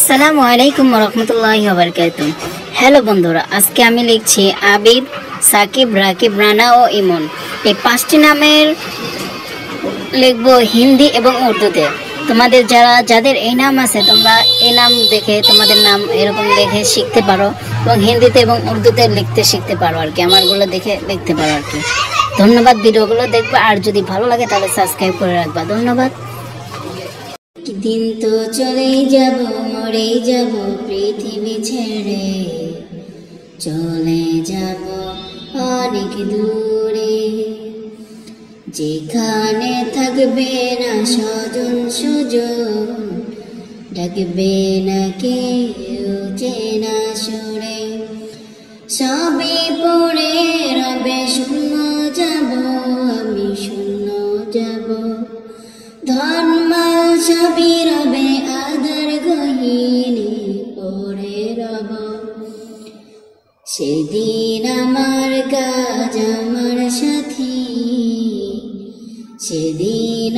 আসসালামু আলাইকুম রহমতুল্লাহি ওয়া বারাকাতুহু। হ্যালো বন্ধুরা, আজকে আমি লিখছি আবিদ, সাকিব, রাকিব, রানা ও ইমন। এই পাঁচটি নামের লিখবো হিন্দি এবং উর্দুতে। তোমাদের যাদের এই নাম আছে, তোমরা এই নাম দেখে তোমাদের নাম এরকম দেখে শিখতে পারো এবং হিন্দিতে এবং উর্দুতে লিখতে শিখতে পারো আর কি। আমারগুলো দেখে লিখতে পারো আর কি। ধন্যবাদ, ভিডিওগুলো দেখবা, আর যদি ভালো লাগে তাহলে সাবস্ক্রাইব করে রাখবা। ধন্যবাদ। দিন তো চলেই যাব, মরেই যাব পৃথিবী ছেড়ে, চলে যাব অনেক দূরে, যেখানে থাকবে না স্বজন সুজন, ডাকবে না কেউ চেনা সুরে, সবই পড়ে রবে শূন্য যাব, আমি শূন্য যাব, ধর্ম সবই রবে আধার গহীনে পড়ে রব, সেদিন আমার কাজ আমার সাথী, সেদিন